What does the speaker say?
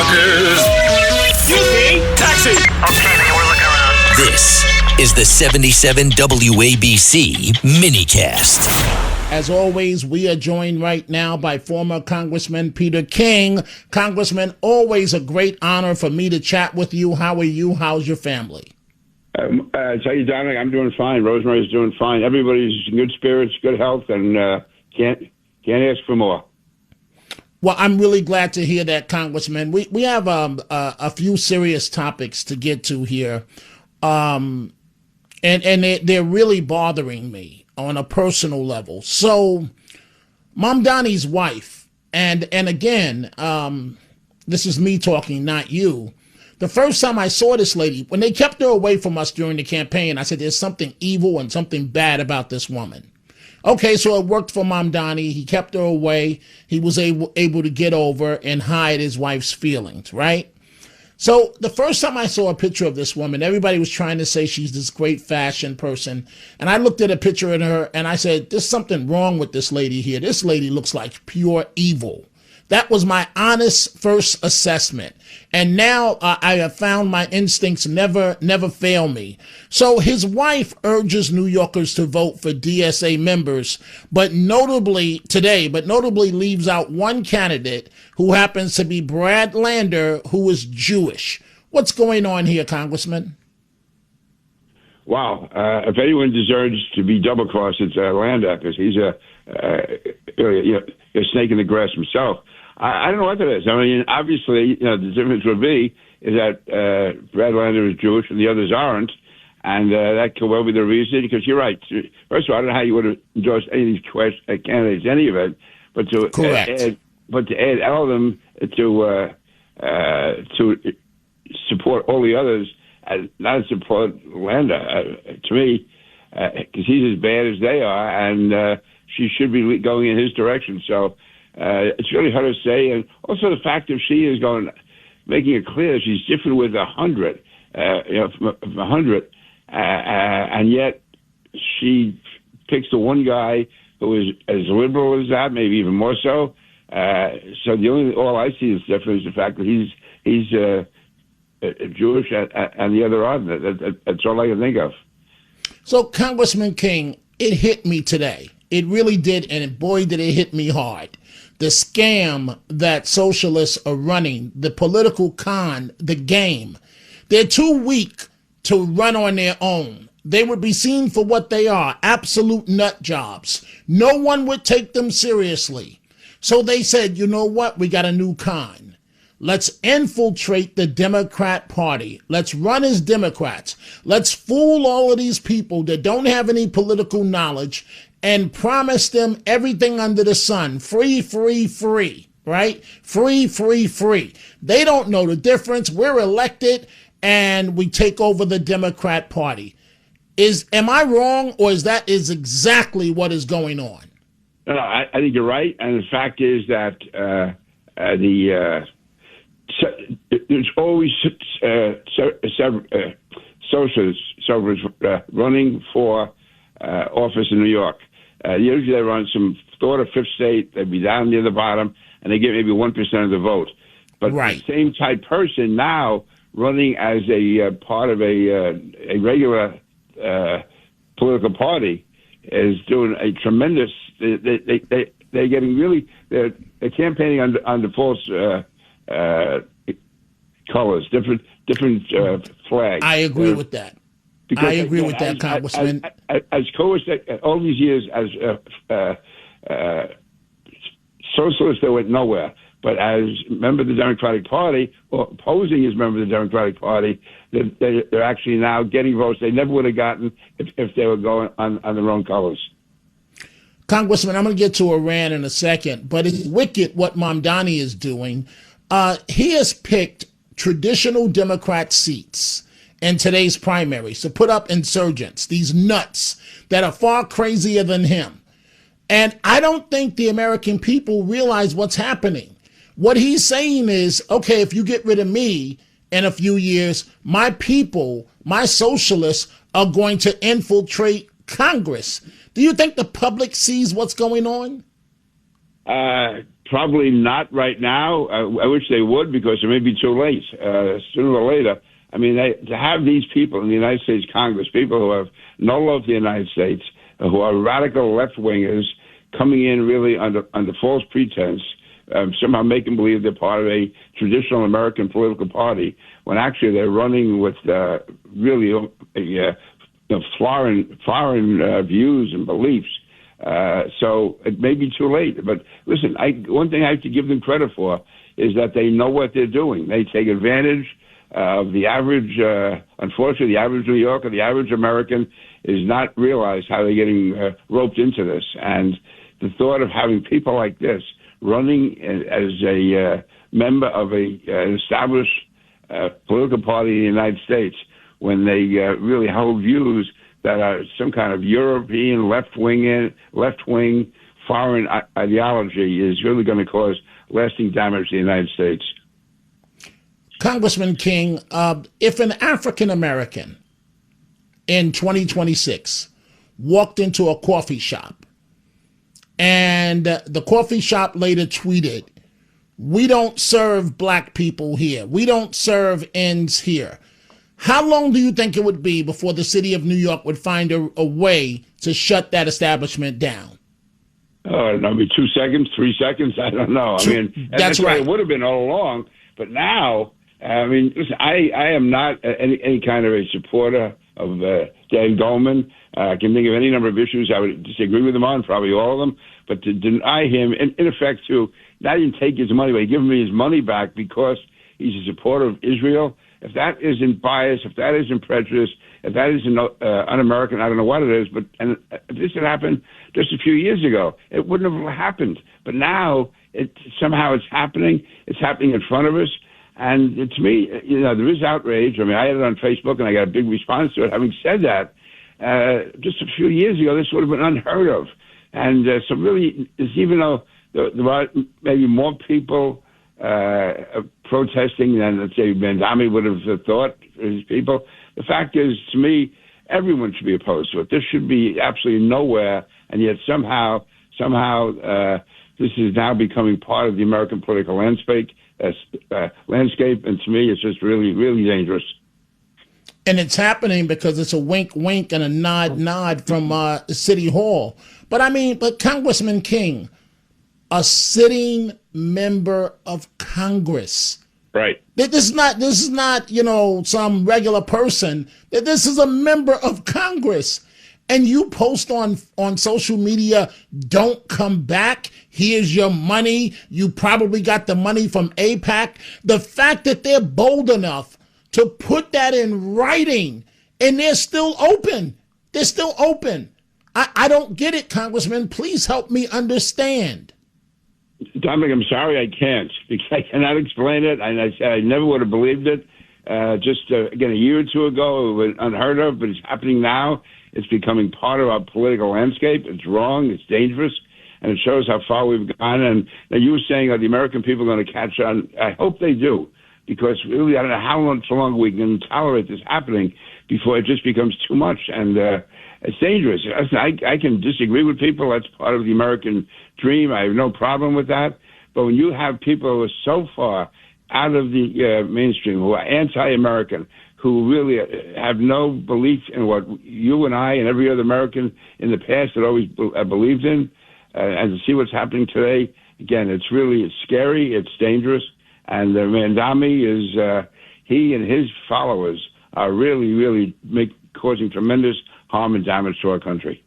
motherfuckers. Excuse me, taxi. Okay, man, we're looking around. This is the 77 WABC minicast. As always, we are joined right now by former Congressman Peter King. Congressman, always a great honor for me to chat with you. How are you? How's your family? Tell you, Dominic, I'm doing fine. Rosemary's doing fine. Everybody's in good spirits, good health, and can't ask for more. Well, I'm really glad to hear that, Congressman. We have a few serious topics to get to here, and they're really bothering me on a personal level. So, Mom Donnie's wife, and again, this is me talking, not you. The first time I saw this lady, when they kept her away from us during the campaign, I said, there's something evil and something bad about this woman. Okay, so it worked for Mom Donnie. He kept her away. He was able to get over and hide his wife's feelings, right? So the first time I saw a picture of this woman, everybody was trying to say she's this great fashion person. And I looked at a picture of her and I said, there's something wrong with this lady here. This lady looks like pure evil. That was my honest first assessment. And now I have found my instincts never fail me. So his wife urges New Yorkers to vote for DSA members, but notably leaves out one candidate who happens to be Brad Lander, who is Jewish. What's going on here, Congressman? Wow. If anyone deserves to be double-crossed, it's Lander, because he's a snake in the grass himself. I don't know what that is. I mean, obviously, the difference would be is that Brad Lander is Jewish and the others aren't, and that could well be the reason. Because you're right. First of all, I don't know how you would have endorsed any of these candidates, any of it, but to add all of them to support all the others, not support Lander, to me, because he's as bad as they are, and she should be going in his direction. So. It's really hard to say, and also the fact that she is making it clear that she's different with 100, from 100, and yet she picks the one guy who is as liberal as that, maybe even more so. So all I see is different is the fact that he's Jewish and the other aren't. That's all I can think of. So, Congressman King, it hit me today. It really did, and boy, did it hit me hard. The scam that socialists are running, the political con, the game. They're too weak to run on their own. They would be seen for what they are, absolute nut jobs. No one would take them seriously. So they said, you know what? We got a new con. Let's infiltrate the Democrat Party. Let's run as Democrats. Let's fool all of these people that don't have any political knowledge and promise them everything under the sun. Free, free, free, right? Free, free, free. They don't know the difference. We're elected and we take over the Democrat Party. Am I wrong, or is exactly what is going on? No, I think you're right. And the fact is that there's always socialists running for office in New York. Usually they run some third or fifth state, they'd be down near the bottom, and they get maybe 1% of the vote. But the same type person now running as a part of a regular political party is doing a tremendous. They're getting really they're campaigning under false colors, different flags. I agree with that. Because, I agree with that, Congressman. As all these years as socialists, they went nowhere. But as member of the Democratic Party, or posing as member of the Democratic Party, they're actually now getting votes they never would have gotten if they were going on the wrong colors. Congressman, I'm going to get to Iran in a second, but it's wicked what Mamdani is doing. He has picked traditional Democrat seats in today's primaries to put up insurgents, these nuts that are far crazier than him. And I don't think the American people realize what's happening. What he's saying is, okay, if you get rid of me in a few years, my people, my socialists are going to infiltrate Congress. Do you think the public sees what's going on? Probably not right now. I wish they would, because it may be too late. Sooner or later, I mean, to have these people in the United States Congress, people who have no love for the United States, who are radical left-wingers, coming in really under false pretense, somehow making believe they're part of a traditional American political party, when actually they're running with really foreign views and beliefs. So it may be too late. But listen, one thing I have to give them credit for is that they know what they're doing. They take advantage of the average, unfortunately, the average New Yorker, the average American is not realize how they're getting roped into this. And the thought of having people like this running as a member of an established political party in the United States, when they really hold views that are some kind of European left-wing foreign ideology, is really going to cause lasting damage to the United States. Congressman King, if an African American in 2026 walked into a coffee shop and the coffee shop later tweeted, "We don't serve black people here. We don't serve ends here," how long do you think it would be before the city of New York would find a way to shut that establishment down? I don't know, maybe 2 seconds, 3 seconds. I don't know. I mean, that's right. It would have been all along. But now, I mean, listen, I am not any kind of a supporter of Dan Goldman. I can think of any number of issues I would disagree with him on, probably all of them. But to deny him, in effect, to not even take his money away, give him his money back because he's a supporter of Israel, if that isn't bias, if that isn't prejudice, if that isn't un-American, I don't know what it is. But if this had happened just a few years ago, it wouldn't have happened. But now, somehow it's happening. It's happening in front of us. And to me, there is outrage. I mean, I had it on Facebook, and I got a big response to it. Having said that, just a few years ago, this would have been unheard of. And so really, even though there are maybe more people protesting than, let's say, Mandami would have thought for his people, the fact is, to me, everyone should be opposed to it. This should be absolutely nowhere, and yet somehow this is now becoming part of the American political landscape. And to me, it's just really, really dangerous. And it's happening because it's a wink, wink, and a nod, nod from City Hall. But Congressman King, a sitting member of Congress. Right. This is not, some regular person. This is a member of Congress. And you post on social media, "Don't come back. Here's your money. You probably got the money from AIPAC." The fact that they're bold enough to put that in writing, and they're still open. They're still open. I don't get it, Congressman. Please help me understand. Dominic, I'm sorry I can't, because I cannot explain it. And I said I never would have believed it. Again, a year or two ago, it was unheard of, but it's happening now. It's becoming part of our political landscape. It's wrong. It's dangerous. And it shows how far we've gone. And now you were saying, are the American people going to catch on? I hope they do, because really, I don't know how long we can tolerate this happening before it just becomes too much. And it's dangerous. I can disagree with people. That's part of the American dream. I have no problem with that. But when you have people who are so far out of the mainstream, who are anti-American, who really have no belief in what you and I and every other American in the past had always believed in, and to see what's happening today, again, it's scary, it's dangerous, and Mandami he and his followers are really, really causing tremendous harm and damage to our country.